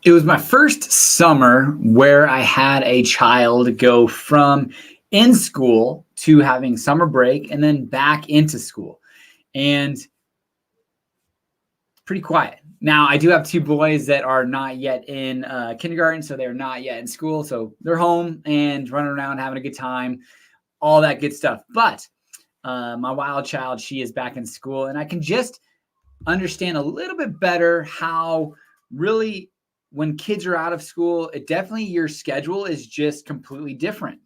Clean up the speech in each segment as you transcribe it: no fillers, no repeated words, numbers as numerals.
It was my first summer where I had a child go from in school to having summer break and then back into school. And pretty quiet. Now, I do have two boys that are not yet in kindergarten, so they're not yet in school. So they're home and running around, having a good time, all that good stuff. But my wild child, she is back in school, and I can just understand a little bit better how really when kids are out of school, it definitely your schedule is just completely different.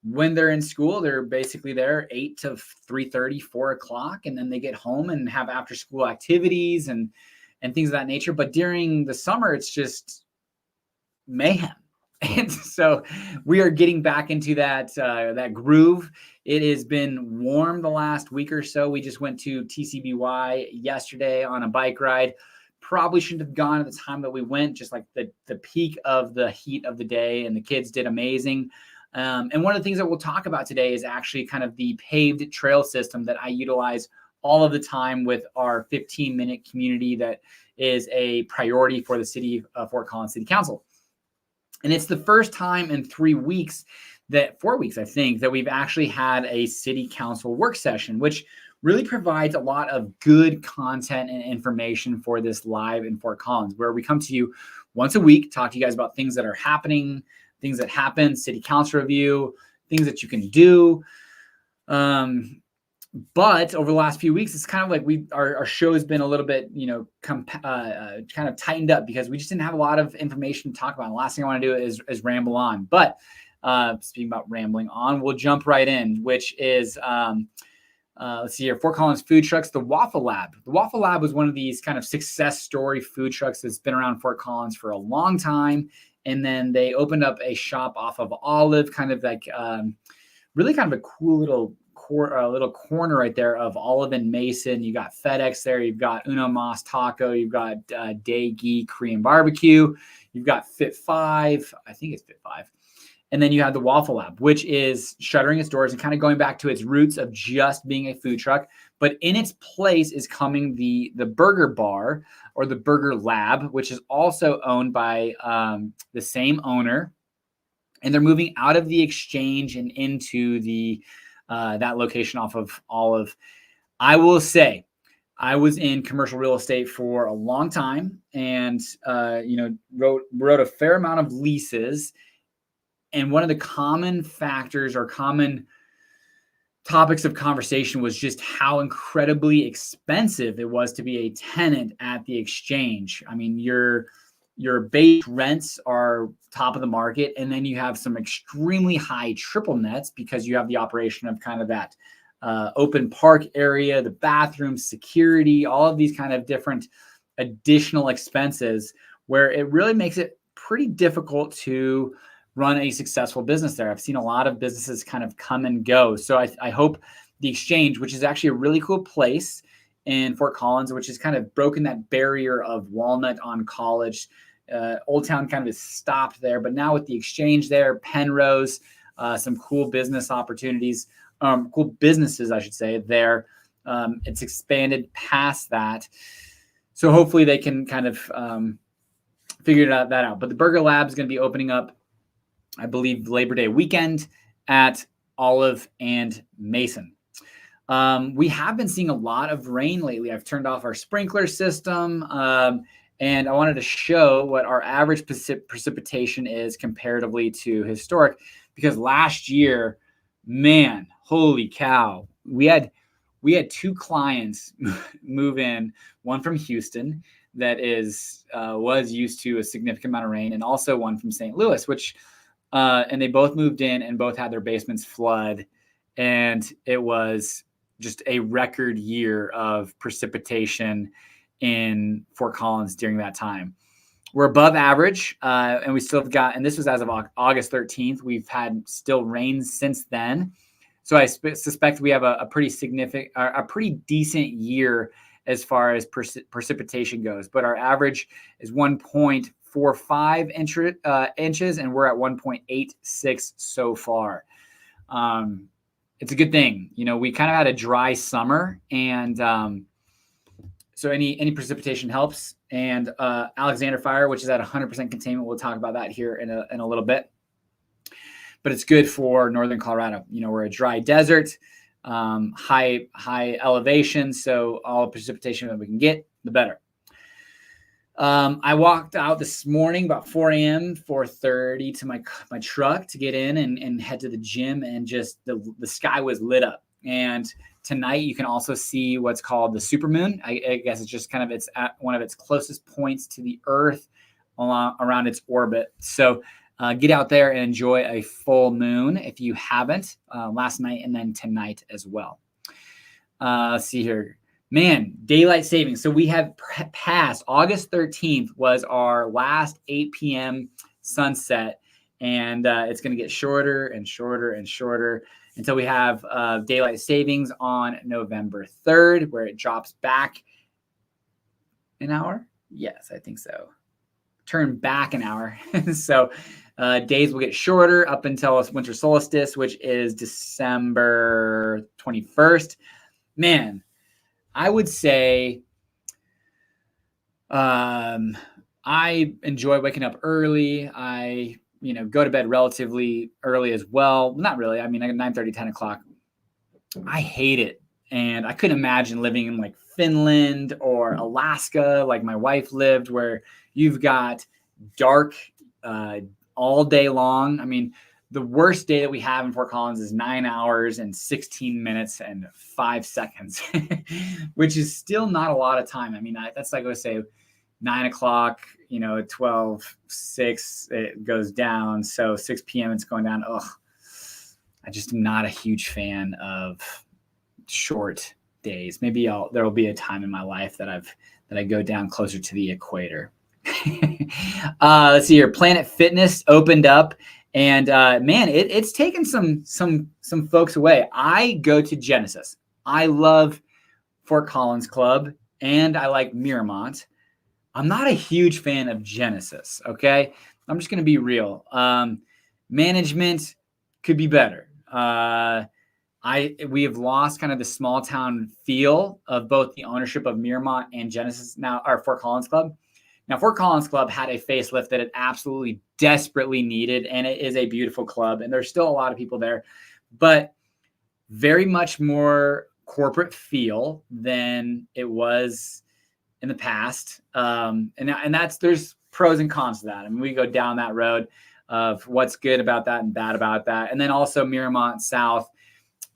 When they're in school, they're basically there 8 to 3:30, 4 o'clock, and then they get home and have after school activities and things of that nature. But during the summer, it's just mayhem. And so we are getting back into that groove. It has been warm the last week or so. We just went to TCBY yesterday on a bike ride. Probably shouldn't have gone at the time that we went, just like the peak of the heat of the day, and the kids did amazing. And one of the things that we'll talk about today is actually kind of the paved trail system that I utilize all of the time with our 15-minute community that is a priority for the city of Fort Collins City Council. And it's the first time in 4 weeks, I think, that we've actually had a city council work session, which really provides a lot of good content and information for this live in Fort Collins, where we come to you once a week, talk to you guys about things that are happening, things that happen, city council review, things that you can do. But over the last few weeks, it's kind of like our show has been a little bit, kind of tightened up because we just didn't have a lot of information to talk about. And the last thing I want to do is ramble on. But speaking about rambling on, we'll jump right in, which is, let's see here, Fort Collins food trucks, the Waffle Lab. The Waffle Lab was one of these kind of success story food trucks that's been around Fort Collins for a long time. And then they opened up a shop off of Olive, kind of like really kind of a cool little corner right there of Olive and Mason. You got FedEx there. You've got Uno Mas Taco. You've got Daegi Korean Barbecue. You've got Fit 5. I think it's Fit 5. And then you have the Waffle Lab, which is shuttering its doors and kind of going back to its roots of just being a food truck. But in its place is coming the Burger Bar, or the Burger Lab, which is also owned by the same owner. And they're moving out of the Exchange and into that location off of Olive. I will say, I was in commercial real estate for a long time, and wrote a fair amount of leases. And one of the common factors or common topics of conversation was just how incredibly expensive it was to be a tenant at the Exchange. I mean, your base rents are top of the market, and then you have some extremely high triple nets because you have the operation of kind of that open park area, the bathrooms, security, all of these kind of different additional expenses, where it really makes it pretty difficult to run a successful business there. I've seen a lot of businesses kind of come and go. So I hope the Exchange, which is actually a really cool place in Fort Collins, which has kind of broken that barrier of Walnut on College. Old Town kind of is stopped there, but now with the Exchange there, Penrose, some cool business opportunities, cool businesses, I should say, there. It's expanded past that. So hopefully they can kind of figure that out. But the Burger Lab is going to be opening up, I believe, Labor Day weekend at Olive and Mason. We have been seeing a lot of rain lately. I've turned off our sprinkler system, and I wanted to show what our average precipitation is comparatively to historic, because last year, man, holy cow, we had two clients move in, one from Houston that was used to a significant amount of rain, and also one from St. Louis, which and they both moved in and both had their basements flood. And it was just a record year of precipitation in Fort Collins during that time. We're above average, and we still have got, and this was as of August 13th. We've had still rain since then. So I suspect we have a pretty decent year as far as precipitation goes. But our average is 1.45 inches, and we're at 1.86 so far. It's a good thing. We kind of had a dry summer, and So any precipitation helps. And Alexander Fire, which is at 100% containment. We'll talk about that here in a little bit. But it's good for northern Colorado. We're a dry desert, high elevation. So all precipitation that we can get, the better. I walked out this morning about 4 a.m., 4:30 to my truck to get in and head to the gym, and just the sky was lit up. And tonight you can also see what's called the supermoon. I guess it's just kind of it's at one of its closest points to the Earth around its orbit. So get out there and enjoy a full moon if you haven't, last night and then tonight as well. Let's see here. Man, daylight savings. So we have passed August 13th was our last 8 p.m. sunset, and it's going to get shorter and shorter and shorter until we have daylight savings on November 3rd, where it drops back an hour. Yes, I think so. Turn back an hour. So days will get shorter up until winter solstice, which is December 21st. Man, I would say I enjoy waking up early. I go to bed relatively early as well. Not really. I mean, like 9:30, 10 o'clock. I hate it. And I couldn't imagine living in like Finland or Alaska, like my wife lived, where you've got dark all day long. I mean, the worst day that we have in Fort Collins is 9 hours and 16 minutes and 5 seconds, which is still not a lot of time. I mean, that's like I would say 9 o'clock, 12, 6, it goes down. So 6 p.m. it's going down. Ugh, I just am not a huge fan of short days. Maybe there will be a time in my life that I go down closer to the equator. Let's see here. Planet Fitness opened up. And man, it's taken some folks away. I go to Genesis. I love Fort Collins Club, and I like Miramont. I'm not a huge fan of Genesis. Okay, I'm just gonna be real. Management could be better. We have lost kind of the small town feel of both the ownership of Miramont and Genesis now, our Fort Collins Club. Now, Fort Collins Club had a facelift that it absolutely desperately needed, and it is a beautiful club, and there's still a lot of people there, but very much more corporate feel than it was in the past. And there's pros and cons to that. I mean, we go down that road of what's good about that and bad about that. And then also Miramont South.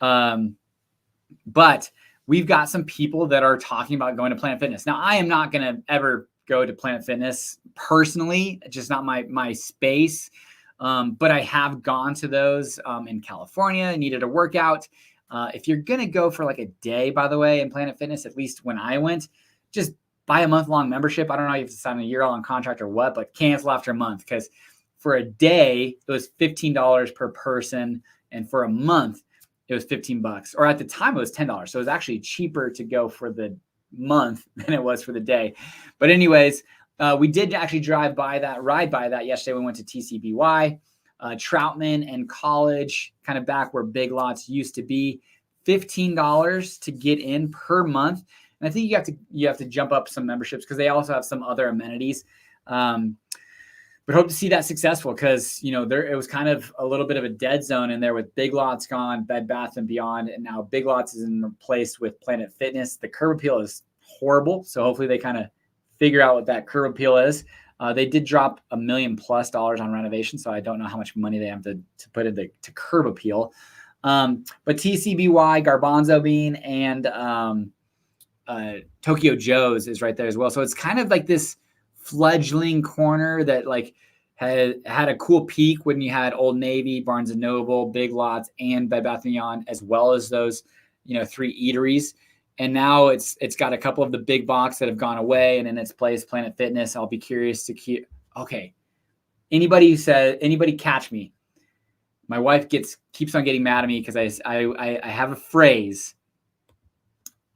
But we've got some people that are talking about going to Planet Fitness. Now, I am not going to ever go to Planet Fitness personally, just not my space. But I have gone to those in California. I needed a workout. If you're going to go for like a day, by the way, in Planet Fitness, at least when I went, just buy a month-long membership. I don't know if you have to sign a year-long contract or what, but cancel after a month, because for a day, it was $15 per person. And for a month, it was $15. Or at the time, it was $10. So it was actually cheaper to go for the month than it was for the day. But anyways, we did actually ride by that yesterday. We went to TCBY, Troutman and College, kind of back where Big Lots used to be. $15 to get in per month. And I think you have to jump up some memberships because they also have some other amenities. But hope to see that successful, because it was kind of a little bit of a dead zone in there with Big Lots gone, Bed Bath and Beyond, and now Big Lots is in place with Planet Fitness. The curb appeal is horrible, so hopefully they kind of figure out what that curb appeal is. They did drop $1 million+ on renovation, so I don't know how much money they have to put into curb appeal. But TCBY, Garbanzo Bean, and Tokyo Joe's is right there as well. So it's kind of like this fledgling corner that like had a cool peak when you had Old Navy, Barnes & Noble, Big Lots, and Bed Bath & Beyond, as well as those 3 eateries. And now it's got a couple of the big box that have gone away, and in its place, Planet Fitness. I'll be curious to keep. Okay, anybody catch me? My wife keeps on getting mad at me because I have a phrase.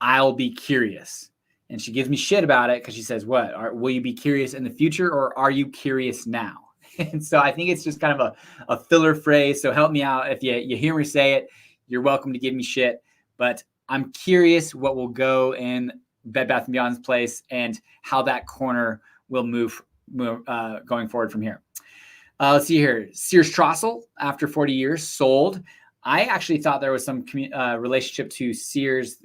I'll be curious. And she gives me shit about it because she says, will you be curious in the future, or are you curious now? And so I think it's just kind of a filler phrase. So help me out. If you hear me say it, you're welcome to give me shit. But I'm curious what will go in Bed Bath & Beyond's place, and how that corner will move going forward from here. Let's see here. Sears Trossel, after 40 years, sold. I actually thought there was some relationship to Sears,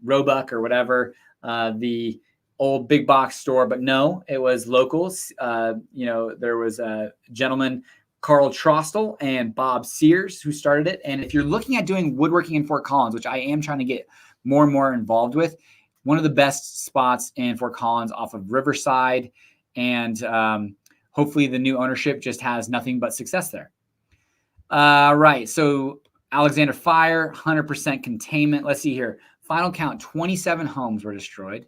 Roebuck or whatever, the old big box store, but no, it was locals. There was a gentleman, Carl Trossel and Bob Sears, who started it. And if you're looking at doing woodworking in Fort Collins, which I am trying to get more and more involved with, one of the best spots in Fort Collins off of Riverside, and hopefully the new ownership just has nothing but success there. Right. So Alexander Fire, 100% containment. Let's see here. Final count, 27 homes were destroyed.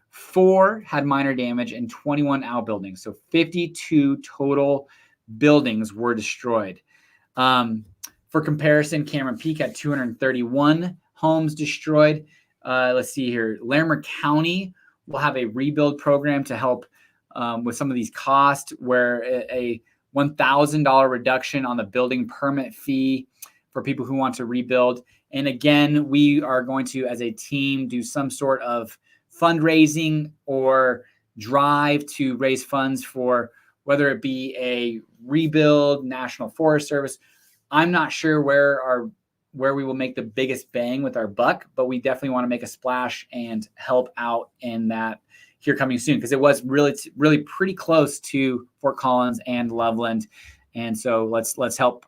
4 had minor damage and 21 outbuildings. So 52 total buildings were destroyed. For comparison, Cameron Peak had 231 homes destroyed. Let's see here. Larimer County will have a rebuild program to help with some of these costs, where a $1,000 reduction on the building permit fee for people who want to rebuild. And again, we are going to, as a team, do some sort of fundraising or drive to raise funds for whether it be a rebuild, National Forest Service. I'm not sure where we will make the biggest bang with our buck, but we definitely want to make a splash and help out in that here coming soon, because it was really pretty close to Fort Collins and Loveland. And so let's help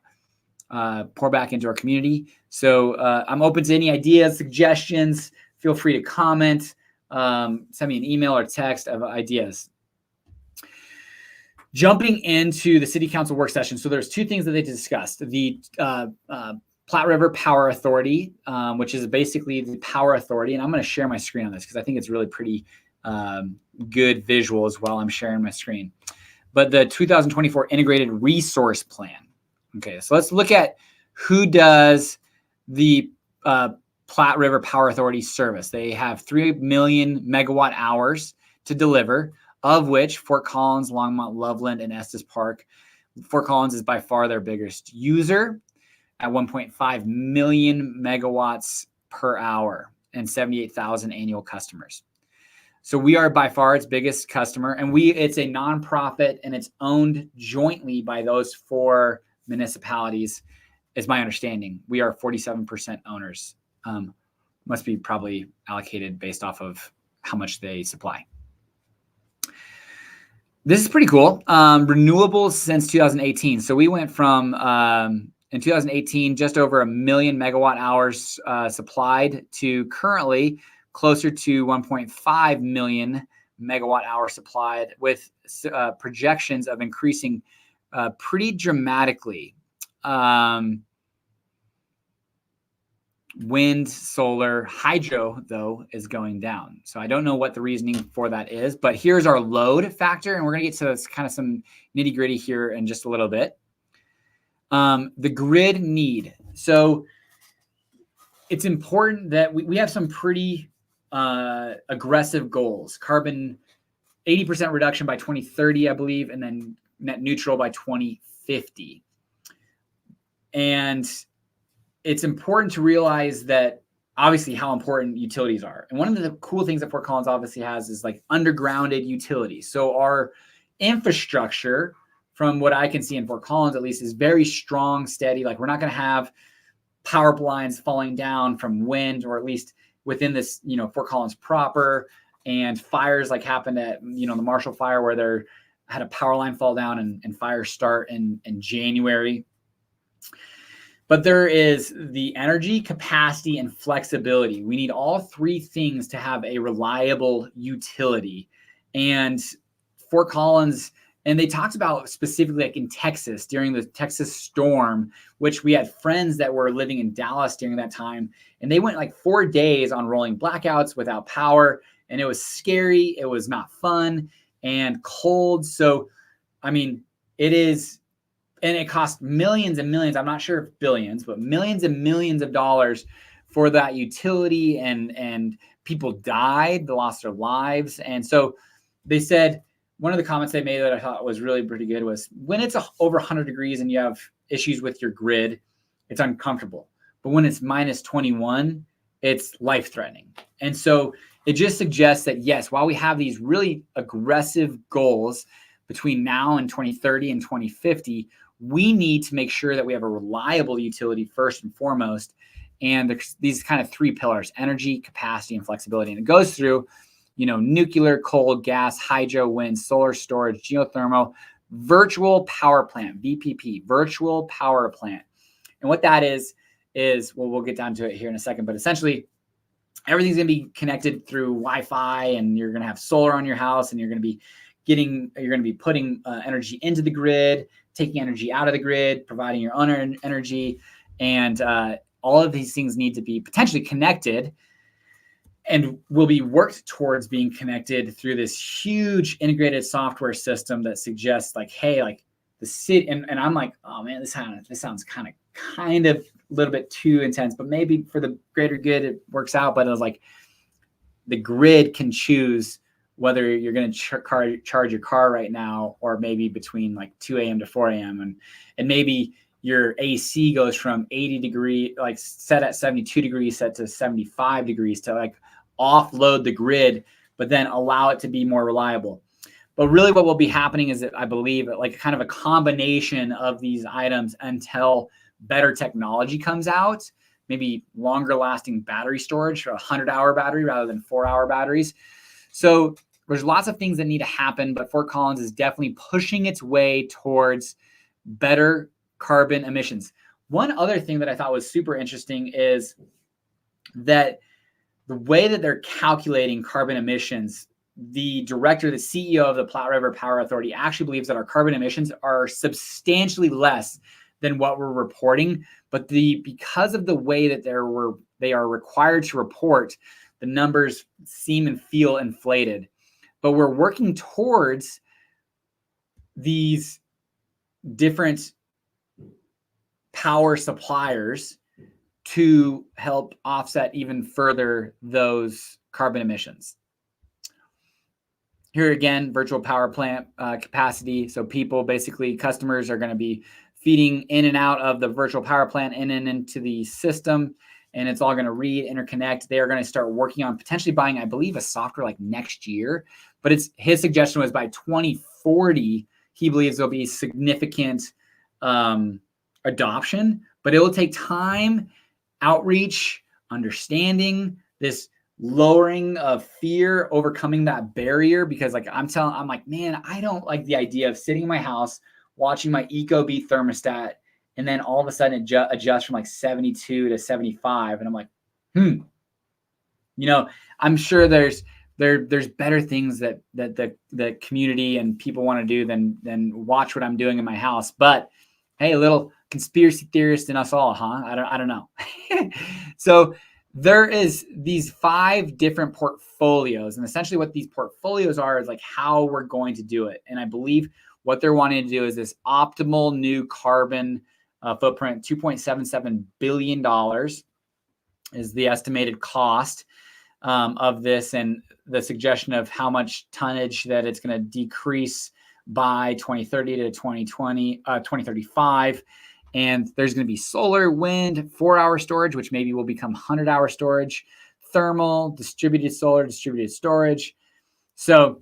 pour back into our community. So I'm open to any ideas, suggestions. Feel free to comment, send me an email or text of ideas. Jumping into the city council work session. So there's 2 things that they discussed. The Plat River Power Authority, which is basically the power authority. And I'm going to share my screen on this because I think it's really pretty good visuals while I'm sharing my screen. But the 2024 Integrated Resource Plan. Okay, so let's look at who does the Plat River Power Authority service. They have 3 million megawatt hours to deliver, of which Fort Collins, Longmont, Loveland, and Estes Park. Fort Collins is by far their biggest user at 1.5 million megawatts per hour and 78,000 annual customers. So we are by far its biggest customer, and it's a nonprofit, and it's owned jointly by those 4 municipalities, is my understanding. We are 47% owners. Must be probably allocated based off of how much they supply. This is pretty cool. Renewables since 2018. So we went from, in 2018, just over 1 million megawatt hours supplied to currently closer to 1.5 million megawatt hours supplied, with projections of increasing pretty dramatically. Wind, solar, hydro, though, is going down. So I don't know what the reasoning for that is, but here's our load factor, and we're going to get to kind of some nitty gritty here in just a little bit. The grid need. So it's important that we have some pretty aggressive goals. Carbon 80% reduction by 2030, I believe, and then net neutral by 2050. And it's important to realize that obviously how important utilities are. And one of the cool things that Fort Collins obviously has is like undergrounded utilities. So our infrastructure, from what I can see in Fort Collins at least, is very strong, steady. Like we're not going to have power lines falling down from wind, or at least within this, Fort Collins proper, and fires like happened at, the Marshall Fire, where there had a power line fall down and fires start in January. But there is the energy, capacity, and flexibility. We need all 3 things to have a reliable utility. And Fort Collins, and they talked about specifically like in Texas during the Texas storm, which we had friends that were living in Dallas during that time, and they went like 4 days on rolling blackouts without power, and it was scary. It was not fun and cold. So, I mean, it is. And it cost millions and millions, I'm not sure if billions, but millions and millions of dollars for that utility, and people died, they lost their lives. And so they said, one of the comments they made that I thought was really pretty good was, when it's over 100 degrees and you have issues with your grid, it's uncomfortable. But when it's minus 21, it's life-threatening. And so it just suggests that, yes, while we have these really aggressive goals between now and 2030 and 2050, we need to make sure that we have a reliable utility first and foremost. And there's these kind of three pillars: energy, capacity, and flexibility. And it goes through, nuclear, coal, gas, hydro, wind, solar storage, geothermal, virtual power plant, VPP, virtual power plant. And what that is, well, we'll get down to it here in a second, but essentially everything's going to be connected through Wi-Fi, and you're going to have solar on your house, and you're going to be putting energy into the grid, taking energy out of the grid, providing your own energy. And all of these things need to be potentially connected and will be worked towards being connected through this huge integrated software system that suggests like, hey, like the city, and I'm like, oh man, this sounds kind of a little bit too intense, but maybe for the greater good it works out. But it was like the grid can choose whether you're going to charge your car right now, or maybe between like 2 a.m. to 4 a.m. And maybe your AC goes from 80 degree, like set at 72 degrees, set to 75 degrees to like offload the grid, but then allow it to be more reliable. But really what will be happening is that I believe like kind of a combination of these items until better technology comes out, maybe longer lasting battery storage, a 100-hour battery rather than 4-hour batteries. So there's lots of things that need to happen, but Fort Collins is definitely pushing its way towards better carbon emissions. One other thing that I thought was super interesting is that the way that they're calculating carbon emissions, the director, the CEO of the Plat River Power Authority actually believes that our carbon emissions are substantially less than what we're reporting. But because of the way that they are required to report, the numbers seem and feel inflated. But we're working towards these different power suppliers to help offset even further those carbon emissions. Here again, virtual power plant capacity. So customers are going to be feeding in and out of the virtual power plant in and into the system, and it's all going to read, interconnect. They are going to start working on potentially buying, I believe, a software like next year. But his suggestion was by 2040, he believes there'll be significant adoption, but it will take time, outreach, understanding, this lowering of fear, overcoming that barrier. Because I'm like, man, I don't like the idea of sitting in my house, watching my Ecobee thermostat, and then all of a sudden adjust from like 72 to 75. And I'm like, I'm sure there's better things that the community and people want to do than watch what I'm doing in my house. But hey, a little conspiracy theorist in us all, huh? I don't know. So there is these 5 different portfolios, and essentially what these portfolios are is like how we're going to do it. And I believe what they're wanting to do is this optimal new carbon footprint. $2.77 billion is the estimated cost of this, and the suggestion of how much tonnage that it's going to decrease by 2030 to 2035. And there's going to be solar, wind, 4-hour storage, which maybe will become 100-hour storage, thermal, distributed solar, distributed storage. So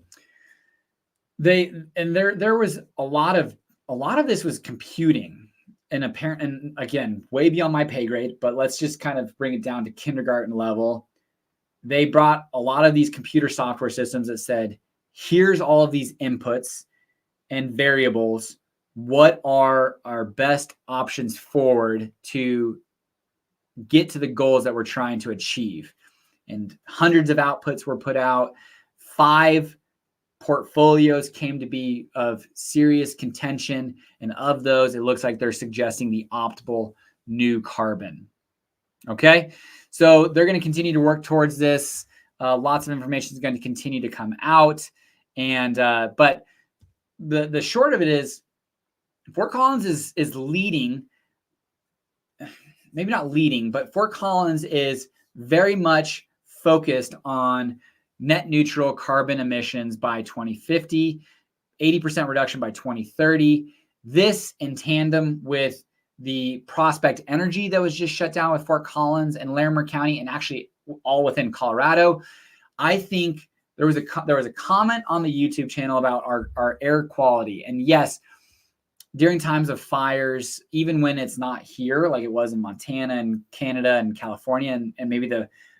there was a lot of this was computing, and again, way beyond my pay grade, but let's just kind of bring it down to kindergarten level. They brought a lot of these computer software systems that said, here's all of these inputs and variables. What are our best options forward to get to the goals that we're trying to achieve? And hundreds of outputs were put out. 5 portfolios came to be of serious contention. And of those, it looks like they're suggesting the optimal new carbon. Okay. So they're going to continue to work towards this. Lots of information is going to continue to come out. And, but the short of it is, Fort Collins is leading, maybe not leading, but Fort Collins is very much focused on net neutral carbon emissions by 2050, 80% reduction by 2030. This in tandem with the Prospect Energy that was just shut down with Fort Collins and Larimer County, and actually all within Colorado. I think there was a comment on the YouTube channel about our air quality. And yes, during times of fires, even when it's not here, like it was in Montana and Canada and California, and maybe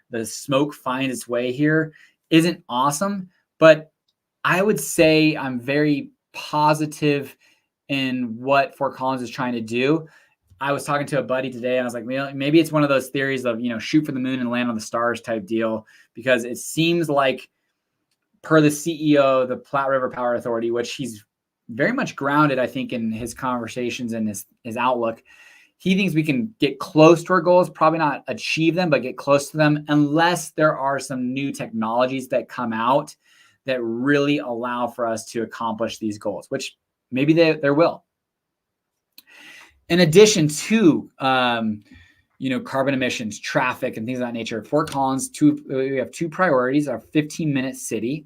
the smoke finds its way here, isn't awesome. But I would say I'm very positive in what Fort Collins is trying to do. I was talking to a buddy today, and I was like, maybe it's one of those theories of, shoot for the moon and land on the stars type deal, because it seems like, per the CEO of the Plat River Power Authority, which he's very much grounded, I think, in his conversations and his outlook, he thinks we can get close to our goals, probably not achieve them, but get close to them, unless there are some new technologies that come out that really allow for us to accomplish these goals, which maybe there will. In addition to carbon emissions, traffic, and things of that nature, Fort Collins, we have two priorities: our 15-minute city,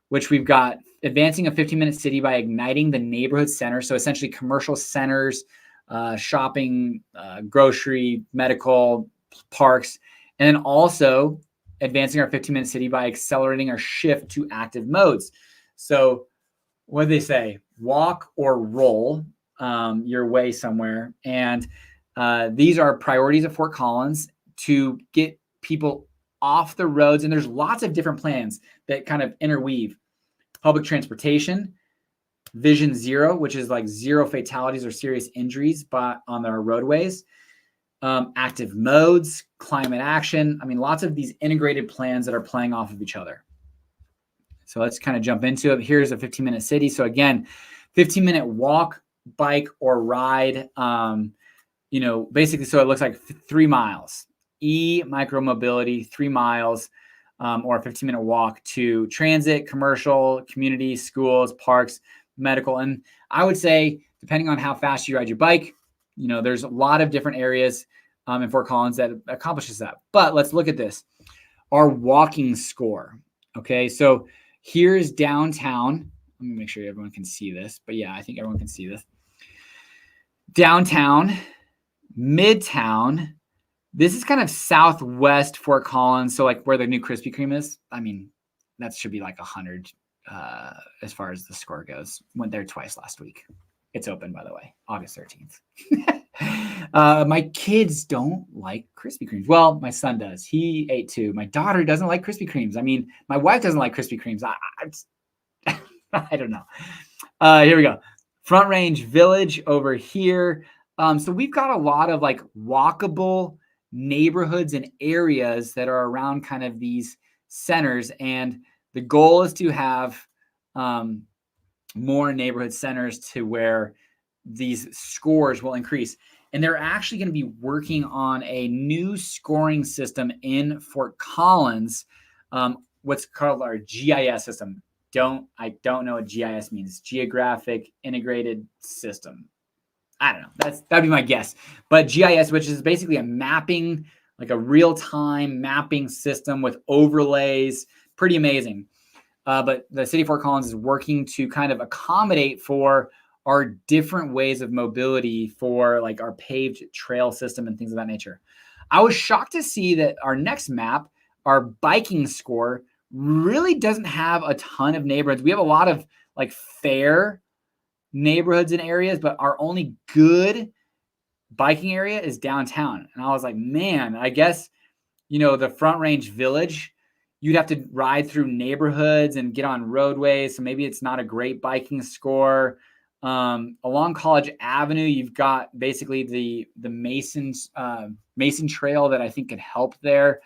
which we've got advancing a 15-minute city by igniting the neighborhood center. So essentially commercial centers, shopping, grocery, medical, parks, and then also advancing our 15-minute city by accelerating our shift to active modes. So what do they say? Walk or roll your way somewhere. And these are priorities of Fort Collins to get people off the roads. And there's lots of different plans that kind of interweave. Public transportation, Vision Zero, which is like zero fatalities or serious injuries on our roadways, active modes, climate action. I mean, lots of these integrated plans that are playing off of each other. So let's kind of jump into it. Here's a 15-minute city. So again, 15-minute walk, bike, or ride, basically, so it looks like 3 miles. Micromobility, 3 miles, or a 15-minute walk to transit, commercial, community, schools, parks, medical. And I would say, depending on how fast you ride your bike, there's a lot of different areas in Fort Collins that accomplishes that. But let's look at this. Our walking score. Okay, so here's downtown. Let me make sure everyone can see this. But yeah, I think everyone can see this. Downtown, Midtown. This is kind of southwest Fort Collins, so like where the new Krispy Kreme is. I mean, that should be like 100 as far as the score goes. Went there twice last week. It's open, by the way, August 13th. My kids don't like Krispy Kremes. Well, my son does. He ate 2. My daughter doesn't like Krispy Kremes. I mean, my wife doesn't like Krispy Kremes. I don't know. Here we go. Front Range Village over here. So we've got a lot of like walkable neighborhoods and areas that are around kind of these centers. And the goal is to have more neighborhood centers to where these scores will increase. And they're actually going to be working on a new scoring system in Fort Collins, what's called our GIS system. I don't know what GIS means. Geographic Integrated System. I don't know. That'd be my guess. But GIS, which is basically a mapping, like a real-time mapping system with overlays, pretty amazing. But the city of Fort Collins is working to kind of accommodate for our different ways of mobility for like our paved trail system and things of that nature. I was shocked to see that our next map, our biking score, really doesn't have a ton of neighborhoods. We have a lot of like fair neighborhoods and areas, but our only good biking area is downtown. And I was like, man, I guess, the Front Range Village, you'd have to ride through neighborhoods and get on roadways. So maybe it's not a great biking score. Along College Avenue, you've got basically the Mason Trail that I think could help there.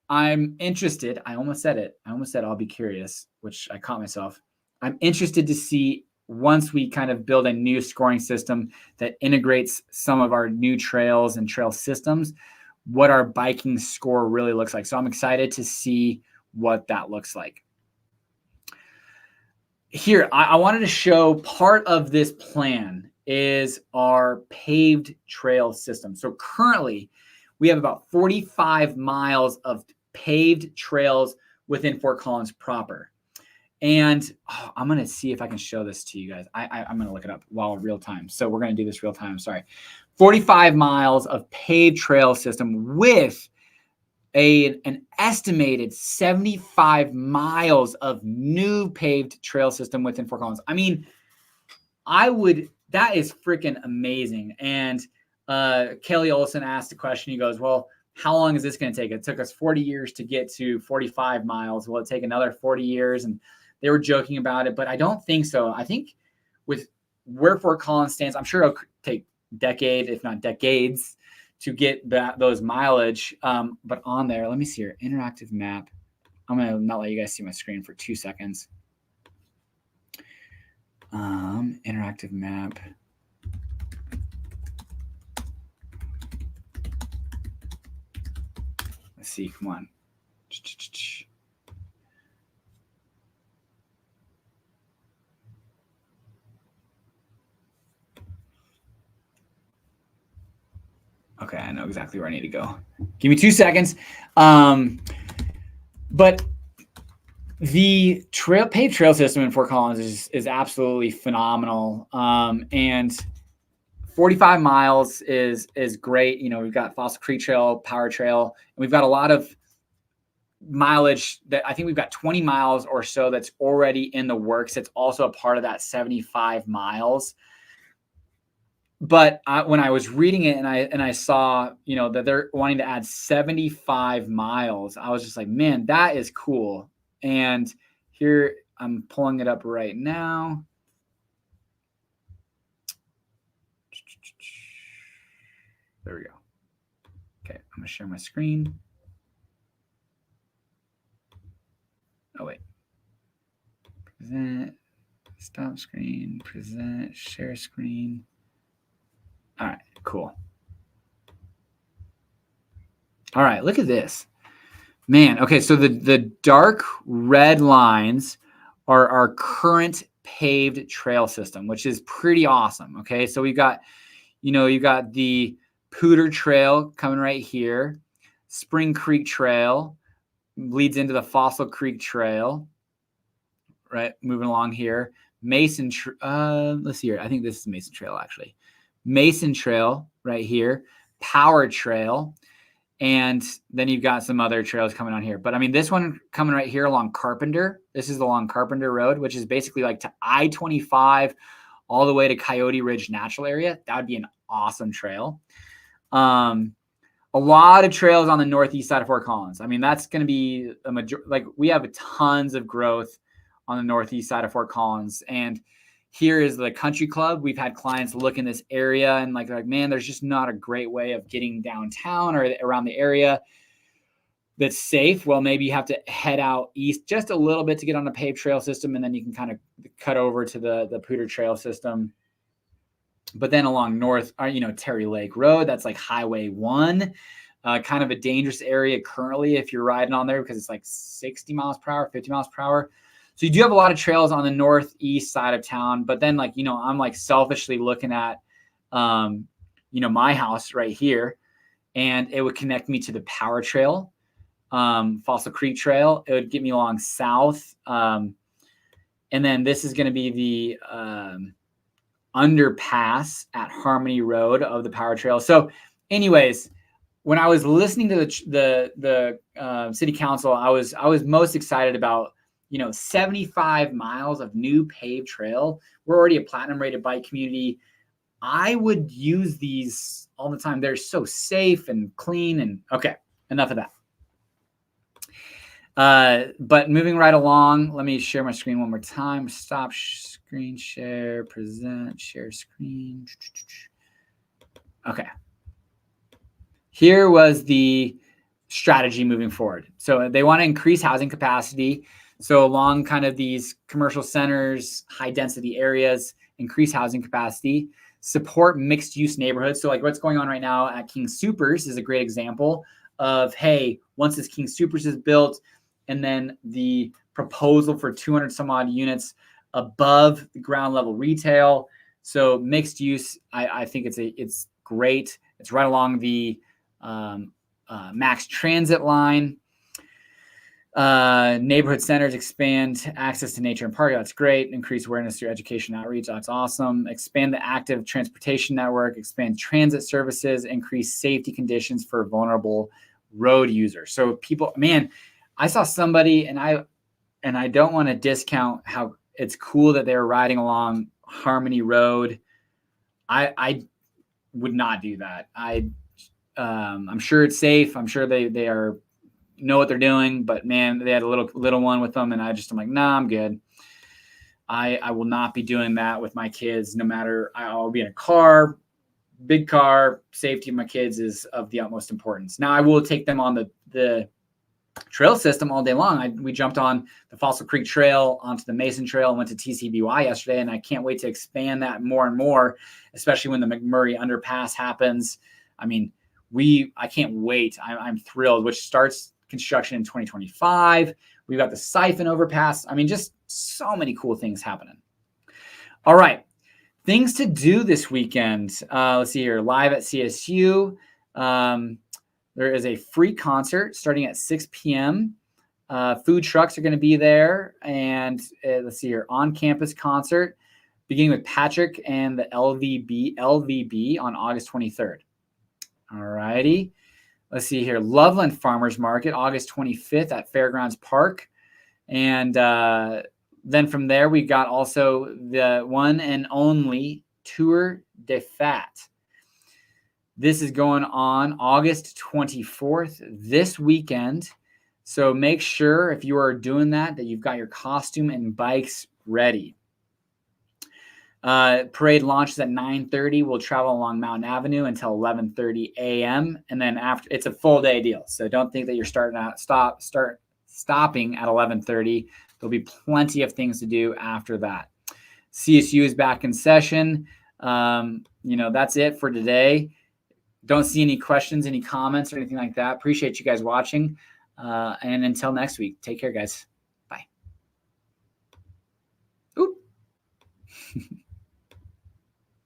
I'm interested. I almost said it. I'll be curious, which I caught myself. I'm interested to see, once we kind of build a new scoring system that integrates some of our new trails and trail systems, what our biking score really looks like. So I'm excited to see what that looks like. Here, I wanted to show part of this plan is our paved trail system. So currently, we have about 45 miles of paved trails within Fort Collins proper. And I'm going to see if I can show this to you guys. I'm going to look it up while real time. So we're going to do this real time. Sorry. 45 miles of paved trail system with an estimated 75 miles of new paved trail system within Fort Collins. I mean, that is freaking amazing. And Kelly Olson asked a question. He goes, well, how long is this going to take? It took us 40 years to get to 45 miles. Will it take another 40 years? And they were joking about it, but I don't think so. I think with where Fort Collins stands, I'm sure it'll take decade, if not decades, to get those mileage. But on there, let me see your interactive map. I'm going to not let you guys see my screen for 2 seconds. Interactive map. Let's see, come on. Okay, I know exactly where I need to go. Give me 2 seconds. But the paved trail system in Fort Collins is absolutely phenomenal. And 45 miles is great. You know, we've got Fossil Creek Trail, Power Trail, and we've got a lot of mileage that I think we've got 20 miles or so that's already in the works. It's also a part of that 75 miles. But when I was reading it and I saw, you know, that they're wanting to add 75 miles, I was just like, man, that is cool. And here I'm pulling it up right now. There we go. Okay, I'm gonna share my screen. Oh wait. Present, stop screen, present, share screen. All right, cool. All right, look at this. Man, okay, so the dark red lines are our current paved trail system, which is pretty awesome. Okay, so we've got, you know, you got the Pooter Trail coming right here. Spring Creek Trail leads into the Fossil Creek Trail, right? Moving along here. Mason, let's see here. I think this is Mason Trail, actually. Mason Trail right here. Power Trail. And then you've got some other trails coming on here. But I mean, this one coming right here along Carpenter. This is along Carpenter Road, which is basically like to I-25 all the way to Coyote Ridge Natural Area. That would be an awesome trail. A lot of trails on the northeast side of Fort Collins. I mean, that's going to be a major. Like, we have tons of growth on the northeast side of Fort Collins. And here is the country club. We've had clients look in this area and like, man, there's just not a great way of getting downtown or around the area that's safe. Well, maybe you have to head out east just a little bit to get on the paved trail system. And then you can kind of cut over to the Pooter Trail system. But then along north, you know, Terry Lake Road, that's like Highway 1, kind of a dangerous area currently if you're riding on there because it's like 60 miles per hour, 50 miles per hour. So you do have a lot of trails on the northeast side of town. But then, like, you know, I'm like selfishly looking at, you know, my house right here, and it would connect me to the Power Trail, Fossil Creek Trail. It would get me along south. And then this is going to be the underpass at Harmony Road of the Power Trail. So anyways, when I was listening to the city council, I was most excited about, you know, 75 miles of new paved trail. We're already a platinum rated bike community. I would use these all the time. They're so safe and clean. And okay, enough of that. But moving right along, let me share my screen one more time. Stop screen share, present, share screen. Okay. Here was the strategy moving forward. So they want to increase housing capacity. So along kind of these commercial centers, high density areas, increase housing capacity, support mixed use neighborhoods. So like what's going on right now at King Soopers is a great example of, hey, once this King Soopers is built, and then the proposal for 200 some odd units above the ground level retail. So mixed use, I think it's great. It's right along the max transit line. Neighborhood centers expand access to nature and park. That's great. Increase awareness through education outreach. That's awesome. Expand the active transportation network. Expand transit services. Increase safety conditions for vulnerable road users. So people, man, I saw somebody, and I don't want to discount how it's cool that they're riding along Harmony Road. I would not do that. I'm sure it's safe. I'm sure they know what they're doing, but man, they had a little one with them, and I'm like, nah, I'm good. I will not be doing that with my kids. No matter, I'll be in a car, big car. Safety of my kids is of the utmost importance. Now I will take them on the trail system all day long. We jumped on the Fossil Creek Trail onto the Mason Trail and went to TCBY yesterday, and I can't wait to expand that more and more, especially when the McMurray Underpass happens. I mean, I can't wait. I'm thrilled, which starts construction in 2025. We've got the Siphon Overpass. I mean, just so many cool things happening. All right. Things to do this weekend. Let's see here. Live at CSU. There is a free concert starting at 6 p.m. Food trucks are going to be there. And let's see here. On-campus concert beginning with Patrick and the LVB on August 23rd. All righty. Let's see here. Loveland Farmers Market, August 25th at Fairgrounds Park. And then from there, we got also the one and only Tour de Fat. This is going on August 24th, this weekend. So make sure if you are doing that you've got your costume and bikes ready. Parade launches at 9:30. We'll travel along Mountain Avenue until 11:30 a.m. And then after, it's a full day deal. So don't think that you're stopping at 11:30. There'll be plenty of things to do after that. CSU is back in session. That's it for today. Don't see any questions, any comments, or anything like that. Appreciate you guys watching. And until next week, take care, guys. Bye. Oop.